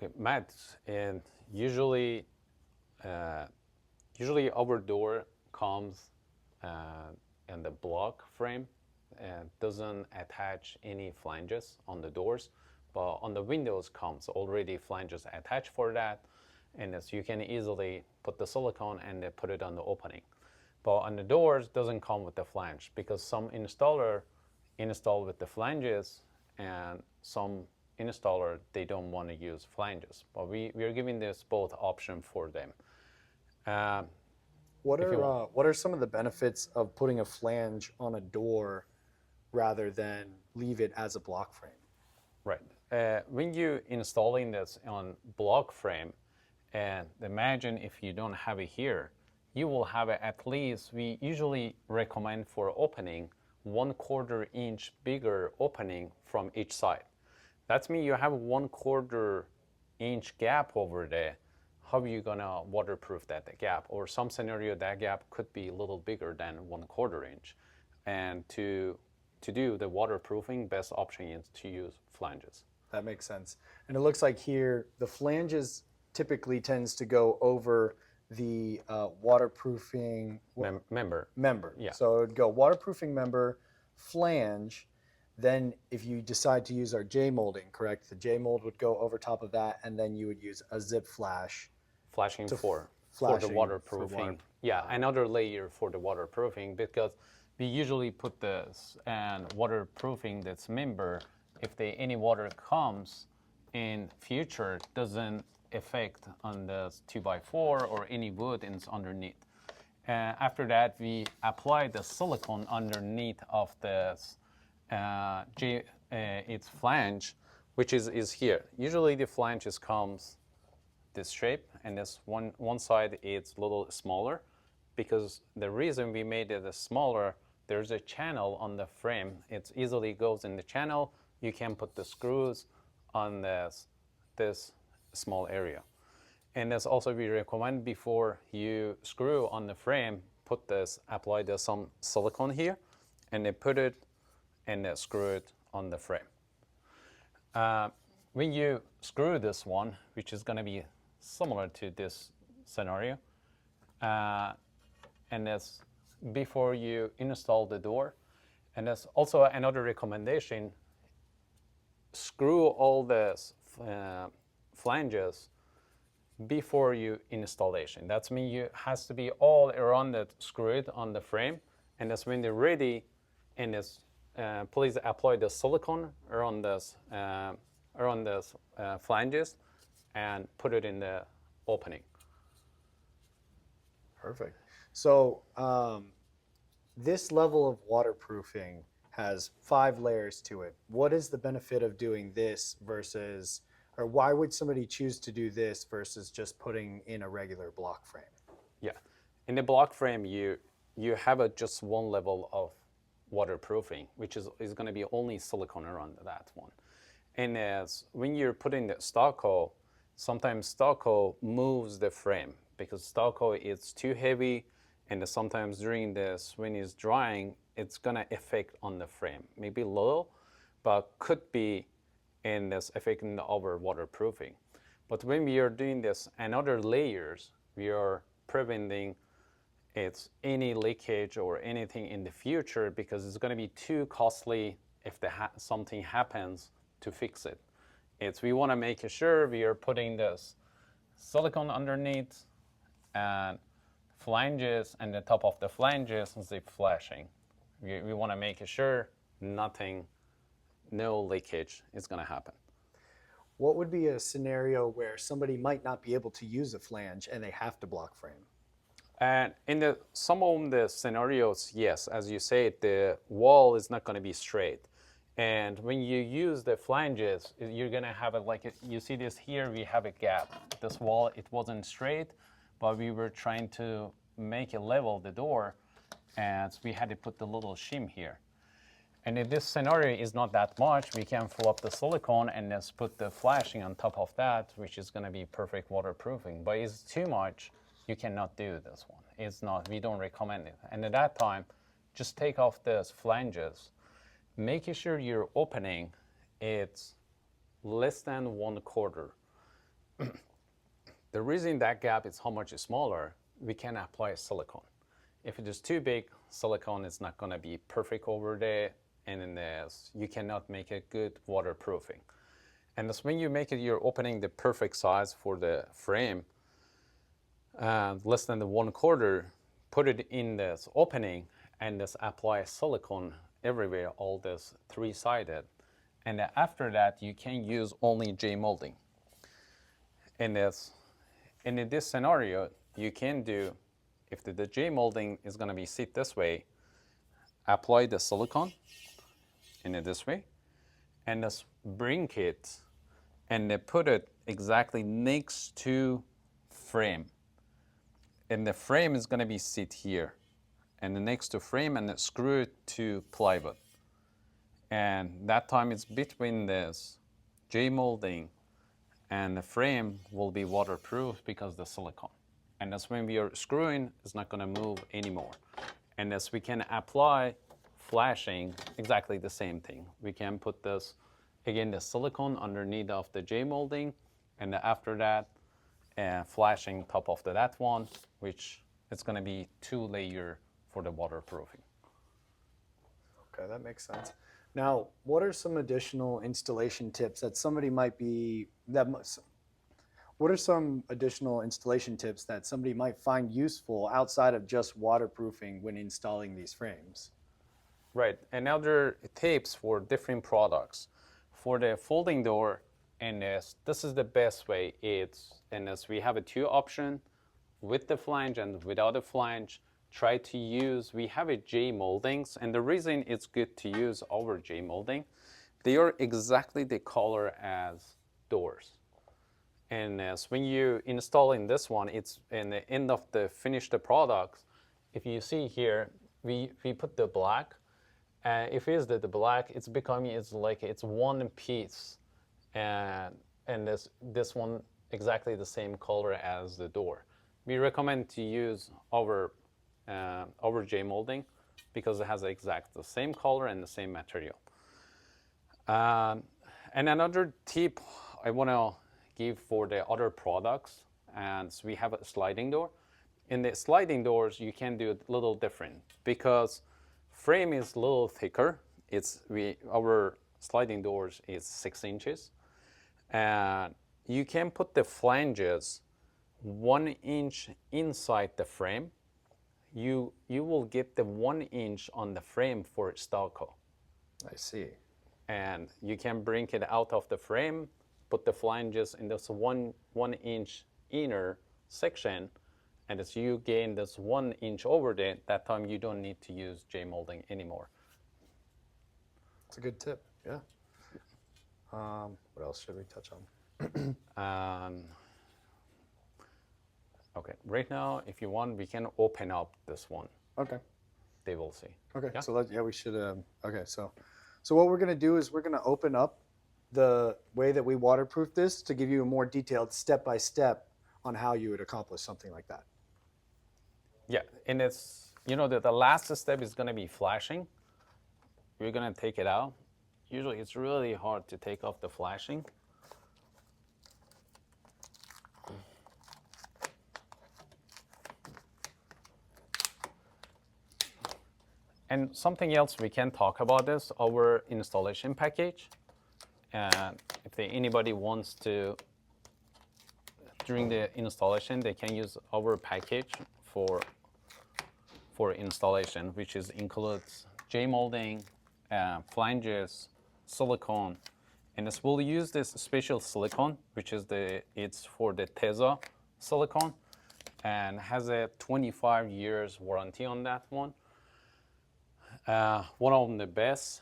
Okay, Matt, and usually our door comes in the block frame and doesn't attach any flanges on the doors, but on the windows comes already flanges attached for that, and as you can easily put the silicone and then put it on the opening. But on the doors doesn't come with the flange because some installer install with the flanges and some installer they don't want to use flanges. But we are giving this both option for them. Uh, if you want. What are some of the benefits of putting a flange on a door rather than leave it as a block frame? Right. When you installing this on block frame, and imagine if you don't have it here, you will have it at least, we usually recommend for opening 1/4 inch bigger opening from each side. That means you have 1/4 inch gap over there. How are you gonna waterproof that gap? Or some scenario that gap could be a little bigger than 1/4 inch. And to do the waterproofing, best option is to use flanges. That makes sense. And it looks like here the flanges typically tends to go over the waterproofing Member. member. Yeah. So it would go waterproofing member, flange. Then if you decide to use our J molding, correct? The J mold would go over top of that, and then you would use a zip flash. Flashing for flashing the for waterproofing. Yeah, another layer for the waterproofing because we usually put this and waterproofing this member. If any water comes in future, doesn't affect on the 2x4 or any wood is underneath. After that, we apply the silicone underneath of this its flange, which is here. Usually the flanges comes this shape, and this one side is a little smaller because the reason we made it smaller, there's a channel on the frame. It easily goes in the channel. You can put the screws on this small area. And that's also we recommend before you screw on the frame, apply some silicone here, and then put it and then screw it on the frame. When you screw this one, which is going to be similar to this scenario, and that's before you install the door. And that's also another recommendation, screw all the flanges before you installation. That means you has to be all around it screwed on the frame, and that's when they're ready, and it's please apply the silicone around this flanges and put it in the opening. Perfect. So this level of waterproofing has 5 layers to it. What is the benefit of doing this versus, or why would somebody choose to do this versus just putting in a regular block frame? Yeah, in the block frame, you have just one level of waterproofing, which is going to be only silicone around that one. And as when you're putting the stucco, sometimes stucco moves the frame because stucco is too heavy, and sometimes during this when it's drying, it's gonna affect on the frame, maybe little, but could be in this affecting our waterproofing. But when we are doing this and other layers, we are preventing any leakage or anything in the future because it's going to be too costly if something happens to fix it. We want to make sure we are putting this silicone underneath and flanges, and the top of the flanges zip flashing. We want to make sure no leakage is going to happen. What would be a scenario where somebody might not be able to use a flange and they have to block frame? And in some of the scenarios, yes, as you say, the wall is not going to be straight. And when you use the flanges, you're going to have it like, you see this here, we have a gap. This wall, it wasn't straight, but we were trying to make it level the door, and we had to put the little shim here. And if this scenario is not that much, we can fill up the silicone and just put the flashing on top of that, which is going to be perfect waterproofing. But it's too much, you cannot do this one. It's not, we don't recommend it. And at that time, just take off these flanges, making sure your opening it's less than 1/4. the reason that gap is how much smaller, we can apply silicone. If it is too big, silicone is not going to be perfect over there, and then you cannot make a good waterproofing. And that's when you make it, you're opening the perfect size for the frame, less than the 1/4, put it in this opening, and just apply silicone everywhere, all this 3-sided. And after that, you can use only J molding. And in this scenario, you can do, if the J molding is going to be sit this way, apply the silicone in this way, and just bring it and put it exactly next to frame. And the frame is going to be sit here, and the next to frame, and screw it to plywood. And that time it's between this J molding and the frame will be waterproof because the silicone. And that's when we are screwing, it's not going to move anymore. And as we can apply flashing, exactly the same thing. We can put this, again, the silicone underneath of the J molding, and after that, flashing top of that one, which it's going to be 2-layer for the waterproofing. Okay, that makes sense. Now, what are some additional installation tips that somebody might find useful outside of just waterproofing when installing these frames? Right, and other tips for different products. For the folding door, and this is the best way. We have a 2 option with the flange and without a flange. Try to use, we have a J moldings, and the reason it's good to use our J molding, they are exactly the color as doors. And when you install in this one, it's in the end of the finished products. If you see here, we put the black. If it is the black, it's becoming, it's one piece, and this one exactly the same color as the door. We recommend to use our J molding because it has exact the same color and the same material. And another tip I want to give for the other products, and so we have a sliding door. In the sliding doors, you can do it a little different because frame is a little thicker. Our sliding doors is 6 inches, and you can put the flanges 1 inch inside the frame. You will get the 1 inch on the frame for stucco. I see. And you can bring it out of the frame, put the flanges in this 1 inch inner section, and as you gain this 1 inch over there, that time you don't need to use J molding anymore. It's a good tip, yeah. What else should we touch on? Okay, right now, if you want, we can open up this one. Okay. They will see. Okay, Yeah? so we should, okay, so what we're gonna do is we're gonna open up the way that we waterproof this to give you a more detailed step-by-step on how you would accomplish something like that. Yeah, and it's, the last step is gonna be flashing. We're gonna take it out. Usually it's really hard to take off the flashing. And something else we can talk about is our installation package. And if anybody wants to, during the installation, they can use our package for installation, which includes J molding, flanges, silicone, and we'll use this special silicone, which is it's for the Teza silicone, and has a 25 years warranty on that one. One of the best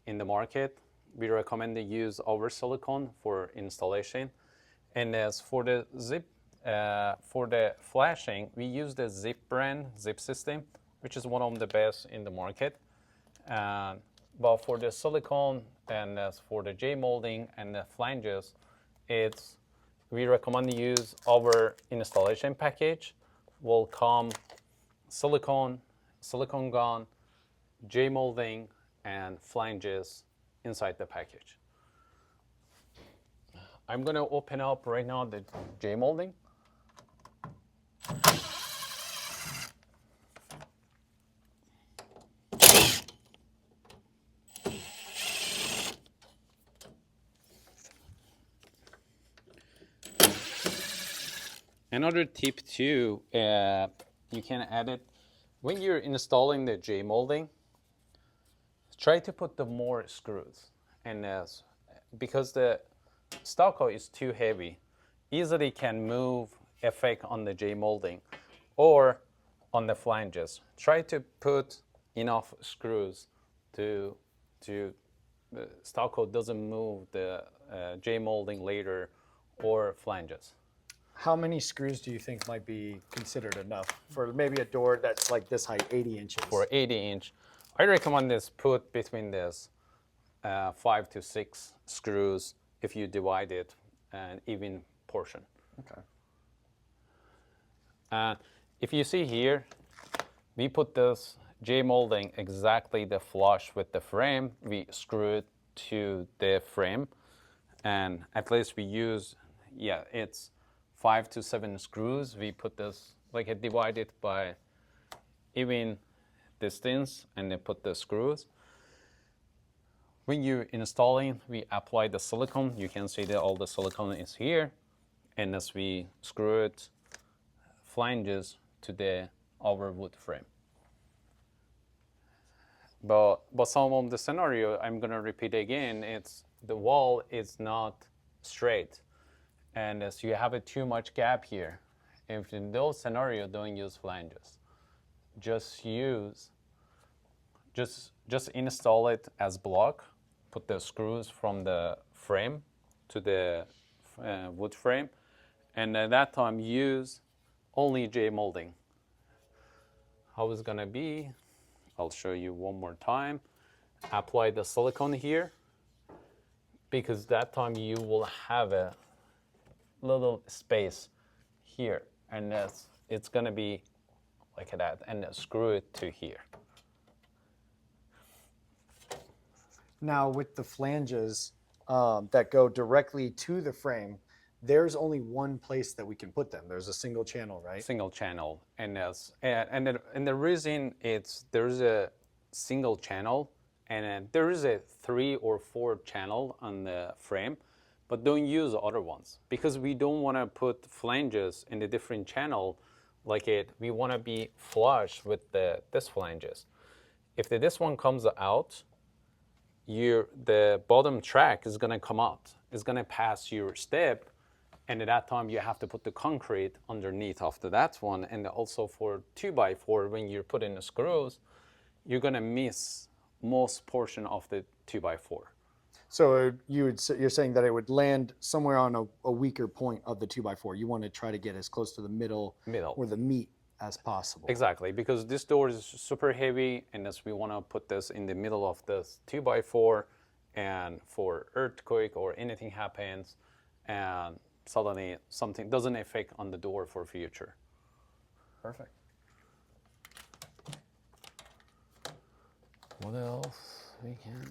in the market. We recommend to use our silicone for installation. And as for the zip, for the flashing, we use the Zip brand, Zip system, which is one of the best in the market. But for the silicone and as for the J molding and the flanges, we recommend to use our installation package. Will come silicone gun, J molding, and flanges inside the package. I'm gonna open up right now the J molding. Another tip too, you can add it when you're installing the J molding. Try to put the more screws, and because the stucco is too heavy, easily can move effect on the J molding or on the flanges. Try to put enough screws to the stucco doesn't move the J molding later or flanges. How many screws do you think might be considered enough for maybe a door that's like this height, 80 inches? For 80-inch, I recommend this put between this 5 to 6 screws if you divide it an even portion. Okay. If you see here, we put this J molding exactly the flush with the frame. We screw it to the frame, and at least we use, it's 5 to 7 screws. We put this like a divided by even distance, and then put the screws. When you're installing, we apply the silicone. You can see that all the silicone is here, and as we screw it, flanges to our wood frame. But some of the scenario, I'm gonna repeat again, it's the wall is not straight, and as you have too much gap here, if in those scenario, don't use flanges. Just install it as block. Put the screws from the frame to the wood frame, and at that time use only J molding. How it's gonna be, I'll show you one more time. Apply the silicone here, because that time you will have a little space here, and it's gonna be like that, and screw it to here. Now with the flanges that go directly to the frame, there's only one place that we can put them. There's a single channel, right? Single channel, and the reason there's a single channel, and there is a 3 or 4 channel on the frame, but don't use other ones, because we don't want to put flanges in a different channel like it. We want to be flush with this flanges. If this one comes out, the bottom track is going to come out. It's going to pass your step, and at that time you have to put the concrete underneath after that one. And also for 2x4, when you're putting the screws, you're going to miss most portion of the 2x4. So you're saying that it would land somewhere on a weaker point of the 2x4. You want to try to get as close to the middle or the meat as possible. Exactly, because this door is super heavy, and as we want to put this in the middle of this 2x4, and for earthquake or anything happens, and suddenly something doesn't affect on the door for future. Perfect. What else we can?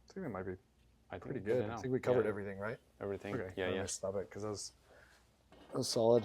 I think that might be pretty good. good. I think we covered everything, right? Everything. Okay. Yeah. Stop it, because that was solid.